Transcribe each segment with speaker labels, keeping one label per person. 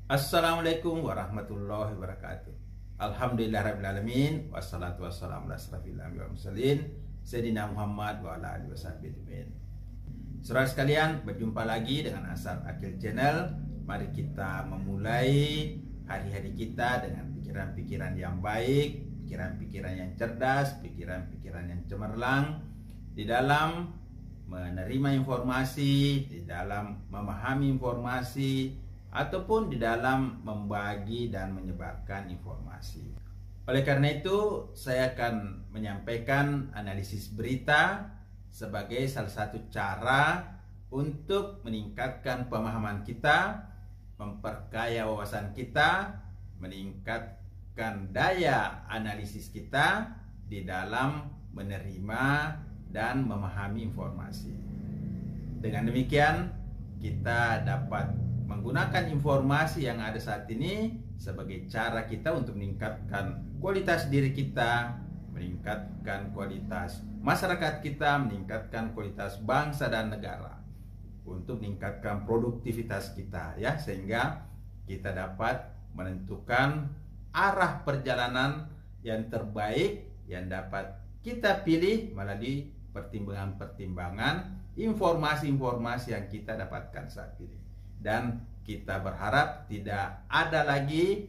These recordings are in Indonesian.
Speaker 1: Assalamualaikum warahmatullahi wabarakatuh. Alhamdulillahirrahmanirrahim. Wassalatu wassalamu ala asrafil anbiya'i wal mursalin Sayyidina Muhammad wa ala alihi wasahbihi. Saudara sekalian, berjumpa lagi dengan Asar Akil Channel. Mari kita memulai hari-hari kita dengan pikiran-pikiran yang baik, pikiran-pikiran yang cerdas, pikiran-pikiran yang cemerlang di dalam menerima informasi, di dalam memahami informasi, ataupun di dalam membagi dan menyebarkan informasi. Oleh karena itu, saya akan menyampaikan analisis berita sebagai salah satu cara untuk meningkatkan pemahaman kita, memperkaya wawasan kita, meningkatkan daya analisis kita di dalam menerima dan memahami informasi. Dengan demikian, kita dapat menggunakan informasi yang ada saat ini sebagai cara kita untuk meningkatkan kualitas diri kita, meningkatkan kualitas masyarakat kita, meningkatkan kualitas bangsa dan negara, untuk meningkatkan produktivitas kita, ya, sehingga kita dapat menentukan arah perjalanan yang terbaik yang dapat kita pilih melalui pertimbangan-pertimbangan informasi-informasi yang kita dapatkan saat ini. Dan kita berharap tidak ada lagi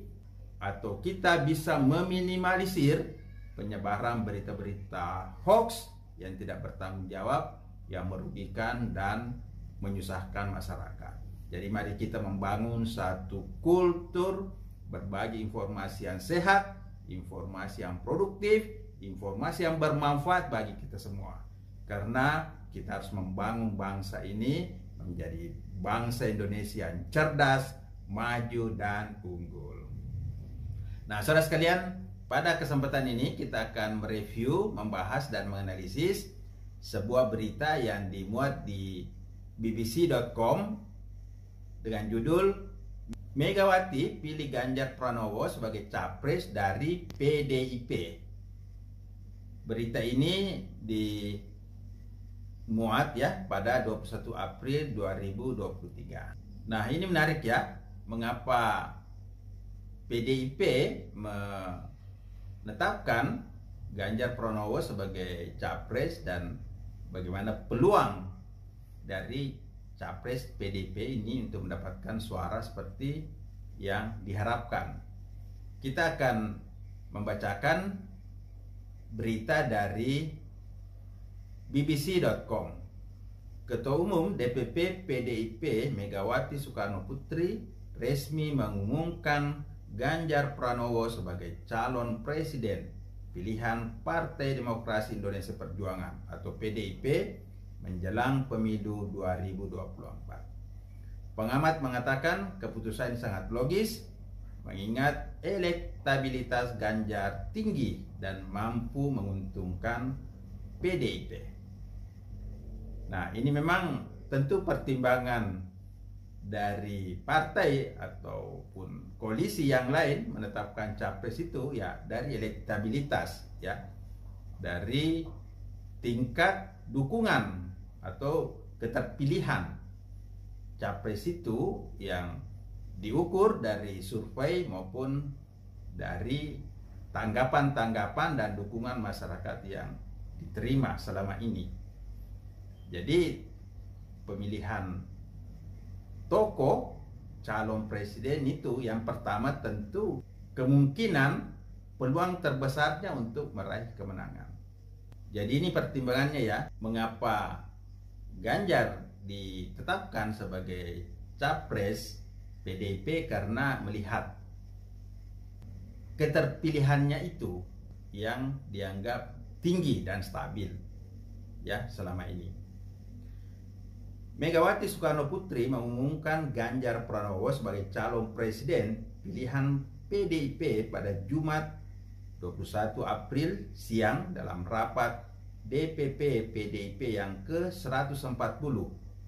Speaker 1: atau kita bisa meminimalisir penyebaran berita-berita hoax yang tidak bertanggung jawab, yang merugikan dan menyusahkan masyarakat. Jadi mari kita membangun satu kultur berbagi informasi yang sehat, informasi yang produktif, informasi yang bermanfaat bagi kita semua. Karena kita harus membangun bangsa ini menjadi bangsa Indonesia yang cerdas, maju, dan unggul. Nah, saudara sekalian, pada kesempatan ini kita akan mereview, membahas, dan menganalisis sebuah berita yang dimuat di bbc.com dengan judul Megawati pilih Ganjar Pranowo sebagai capres dari PDIP. Berita ini muat ya pada 21 April 2023. Nah, ini menarik ya, mengapa PDIP menetapkan Ganjar Pranowo sebagai capres dan bagaimana peluang dari capres PDIP ini untuk mendapatkan suara seperti yang diharapkan. Kita akan membacakan berita dari bbc.com. Ketua Umum DPP PDIP Megawati Soekarno Putri resmi mengumumkan Ganjar Pranowo sebagai calon presiden pilihan Partai Demokrasi Indonesia Perjuangan atau PDIP menjelang pemilu 2024. Pengamat mengatakan keputusan ini sangat logis mengingat elektabilitas Ganjar tinggi dan mampu menguntungkan PDIP. Nah, ini memang tentu pertimbangan dari partai ataupun koalisi yang lain menetapkan capres itu ya dari elektabilitas, ya, dari tingkat dukungan atau keterpilihan capres itu yang diukur dari survei maupun dari tanggapan-tanggapan dan dukungan masyarakat yang diterima selama ini. Jadi pemilihan tokoh calon presiden itu yang pertama tentu kemungkinan peluang terbesarnya untuk meraih kemenangan. Jadi ini pertimbangannya ya, mengapa Ganjar ditetapkan sebagai capres PDIP, karena melihat keterpilihannya itu yang dianggap tinggi dan stabil ya selama ini. Megawati Soekarno Putri mengumumkan Ganjar Pranowo sebagai calon presiden pilihan PDIP pada Jumat 21 April siang dalam rapat DPP PDIP yang ke-140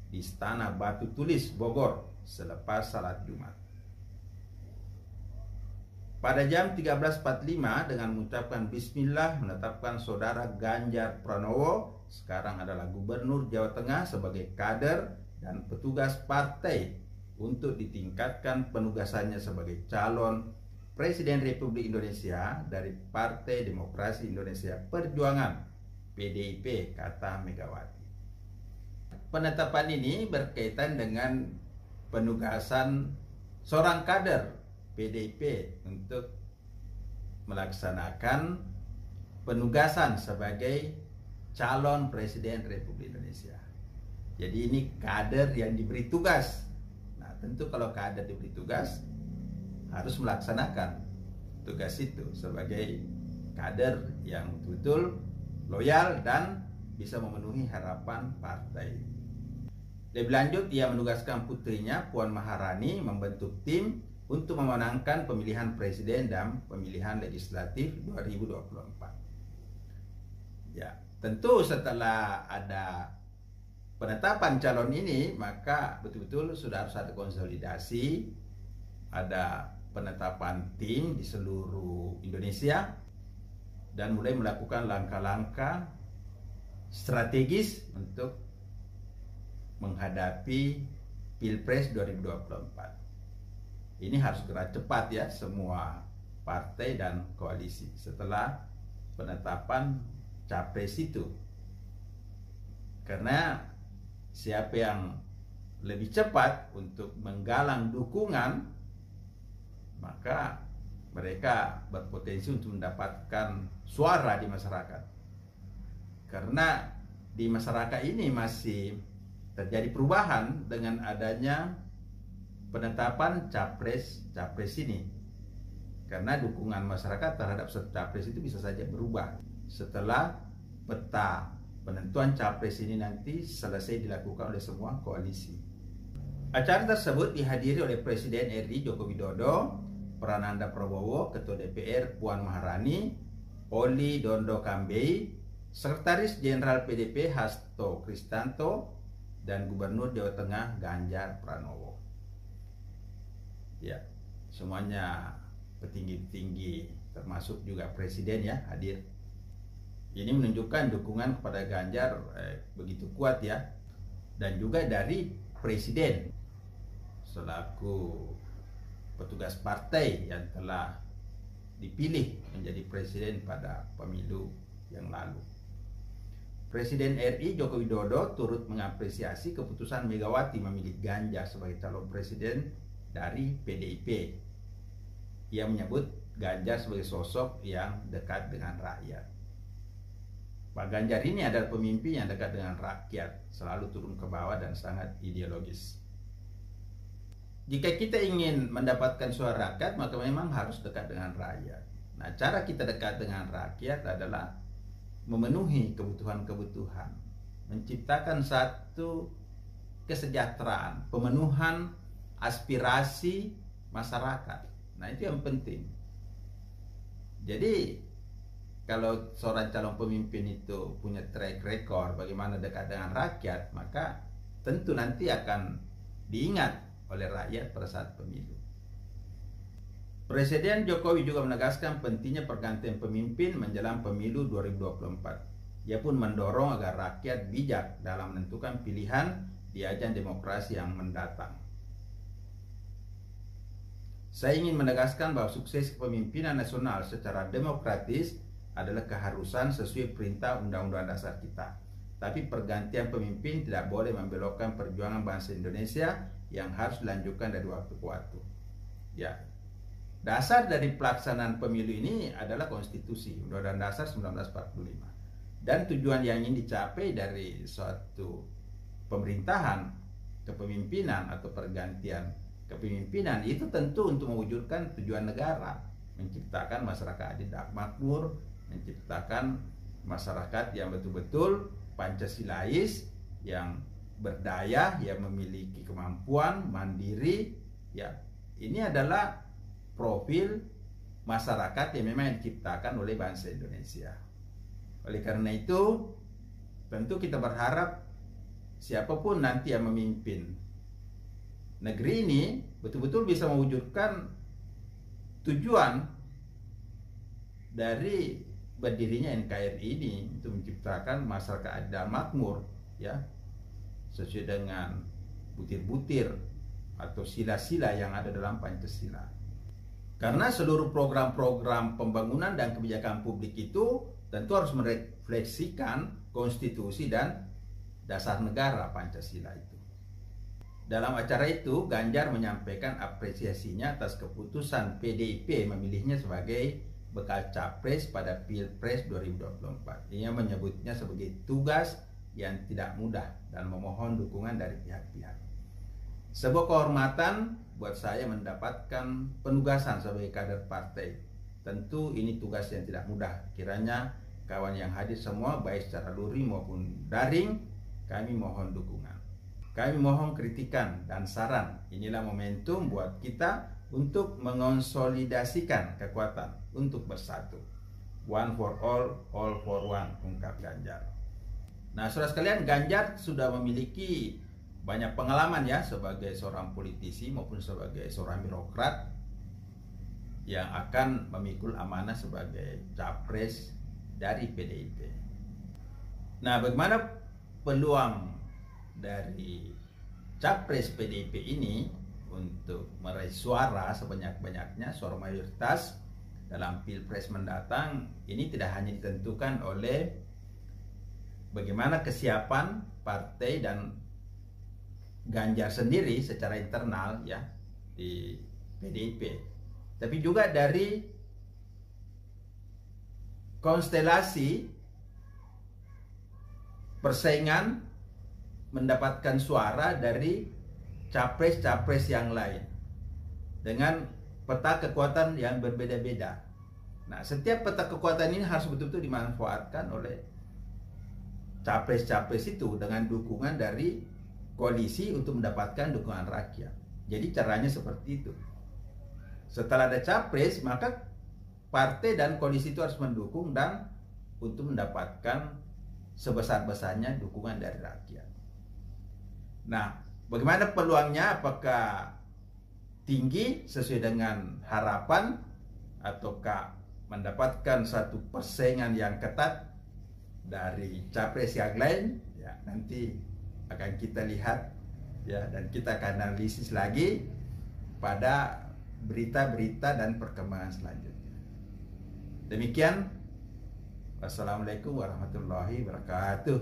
Speaker 1: di Istana Batu Tulis, Bogor selepas salat Jumat. Pada jam 13.45 dengan mengucapkan bismillah menetapkan saudara Ganjar Pranowo, sekarang adalah Gubernur Jawa Tengah, sebagai kader dan petugas partai untuk ditingkatkan penugasannya sebagai calon Presiden Republik Indonesia dari Partai Demokrasi Indonesia Perjuangan PDIP, kata Megawati. Penetapan ini berkaitan dengan penugasan seorang kader PDIP untuk melaksanakan penugasan sebagai calon Presiden Republik Indonesia. Jadi ini kader yang diberi tugas. Nah, tentu kalau kader diberi tugas harus melaksanakan tugas itu sebagai kader yang betul-betul loyal dan bisa memenuhi harapan partai. Lebih lanjut, ia menugaskan putrinya Puan Maharani membentuk tim untuk memenangkan pemilihan presiden dan pemilihan legislatif 2024. Ya, tentu setelah ada penetapan calon ini, maka betul-betul sudah harus ada konsolidasi, ada penetapan tim di seluruh Indonesia, dan mulai melakukan langkah-langkah strategis untuk menghadapi Pilpres 2024. Ini harus gerak cepat ya semua partai dan koalisi setelah penetapan capres itu. Karena siapa yang lebih cepat untuk menggalang dukungan, maka mereka berpotensi untuk mendapatkan suara di masyarakat. Karena di masyarakat ini masih terjadi perubahan dengan adanya penetapan capres ini. Karena dukungan masyarakat terhadap capres itu bisa saja berubah setelah peta penentuan capres ini nanti selesai dilakukan oleh semua koalisi. Acara tersebut dihadiri oleh Presiden RI Joko Widodo, Prananda Prabowo, Ketua DPR Puan Maharani, Oli Dondo Kambei, Sekretaris Jenderal PDP Hasto Kristanto, dan Gubernur Jawa Tengah Ganjar Pranowo. Ya, semuanya petinggi-petinggi termasuk juga Presiden ya hadir. Ini menunjukkan dukungan kepada Ganjar begitu kuat ya, dan juga dari Presiden selaku petugas partai yang telah dipilih menjadi presiden pada pemilu yang lalu. Presiden RI Joko Widodo turut mengapresiasi keputusan Megawati memilih Ganjar sebagai calon presiden dari PDIP. Ia menyebut Ganjar sebagai sosok yang dekat dengan rakyat. Pak Ganjar ini adalah pemimpin yang dekat dengan rakyat, selalu turun ke bawah dan sangat ideologis. Jika kita ingin mendapatkan suara rakyat, maka memang harus dekat dengan rakyat. Nah, cara kita dekat dengan rakyat adalah memenuhi kebutuhan-kebutuhan, menciptakan satu kesejahteraan, pemenuhan aspirasi masyarakat. Nah, itu yang penting. Jadi, kalau seorang calon pemimpin itu punya track record bagaimana dekat dengan rakyat, maka tentu nanti akan diingat oleh rakyat pada saat pemilu. Presiden Jokowi juga menegaskan pentingnya pergantian pemimpin menjelang pemilu 2024. Ia pun mendorong agar rakyat bijak dalam menentukan pilihan di ajang demokrasi yang mendatang. Saya ingin menegaskan bahwa sukses kepemimpinan nasional secara demokratis adalah keharusan sesuai perintah Undang-Undang Dasar kita. Tapi pergantian pemimpin tidak boleh membelokkan perjuangan bangsa Indonesia yang harus dilanjutkan dari waktu ke waktu. Ya, dasar dari pelaksanaan pemilu ini adalah konstitusi Undang-Undang Dasar 1945. Dan tujuan yang ingin dicapai dari suatu pemerintahan, kepemimpinan atau pergantian kepemimpinan itu tentu untuk mewujudkan tujuan negara, menciptakan masyarakat adil dan makmur, menciptakan masyarakat yang betul-betul Pancasilais, yang berdaya, yang memiliki kemampuan mandiri. Ya, ini adalah profil masyarakat yang memang diciptakan oleh bangsa Indonesia. Oleh karena itu, tentu kita berharap siapapun nanti yang memimpin negeri ini betul-betul bisa mewujudkan tujuan dari berdirinya NKRI ini, untuk menciptakan masyarakat adil dan makmur, ya, sesuai dengan butir-butir atau sila-sila yang ada dalam Pancasila. Karena seluruh program-program pembangunan dan kebijakan publik itu tentu harus merefleksikan konstitusi dan dasar negara Pancasila itu. Dalam acara itu, Ganjar menyampaikan apresiasinya atas keputusan PDIP memilihnya sebagai bekal capres pada Pilpres 2024. Ia menyebutnya sebagai tugas yang tidak mudah dan memohon dukungan dari pihak-pihak. Sebuah kehormatan buat saya mendapatkan penugasan sebagai kader partai. Tentu ini tugas yang tidak mudah. Kiranya kawan yang hadir semua, baik secara luring maupun daring, kami mohon dukungan. Kami mohon kritikan dan saran. Inilah momentum buat kita untuk mengonsolidasikan kekuatan untuk bersatu. One for all for one, ungkap Ganjar. Nah, saudara sekalian, Ganjar sudah memiliki banyak pengalaman ya sebagai seorang politisi maupun sebagai seorang birokrat yang akan memikul amanah sebagai capres dari PDIP. Nah, bagaimana peluang dari capres PDIP ini untuk meraih suara sebanyak-banyaknya, suara mayoritas dalam Pilpres mendatang? Ini tidak hanya ditentukan oleh bagaimana kesiapan partai dan Ganjar sendiri secara internal ya di PDIP, tapi juga dari konstelasi persaingan mendapatkan suara dari capres-capres yang lain dengan peta kekuatan yang berbeda-beda. Nah, setiap peta kekuatan ini harus betul-betul dimanfaatkan oleh capres-capres itu dengan dukungan dari koalisi untuk mendapatkan dukungan rakyat. Jadi caranya seperti itu. Setelah ada capres, maka partai dan koalisi itu harus mendukung dan untuk mendapatkan sebesar-besarnya dukungan dari rakyat. Nah, bagaimana peluangnya? Apakah tinggi sesuai dengan harapan ataukah mendapatkan satu persaingan yang ketat dari capres yang lain? Ya, nanti akan kita lihat ya, dan kita akan analisis lagi pada berita-berita dan perkembangan selanjutnya. Demikian, wassalamualaikum warahmatullahi wabarakatuh.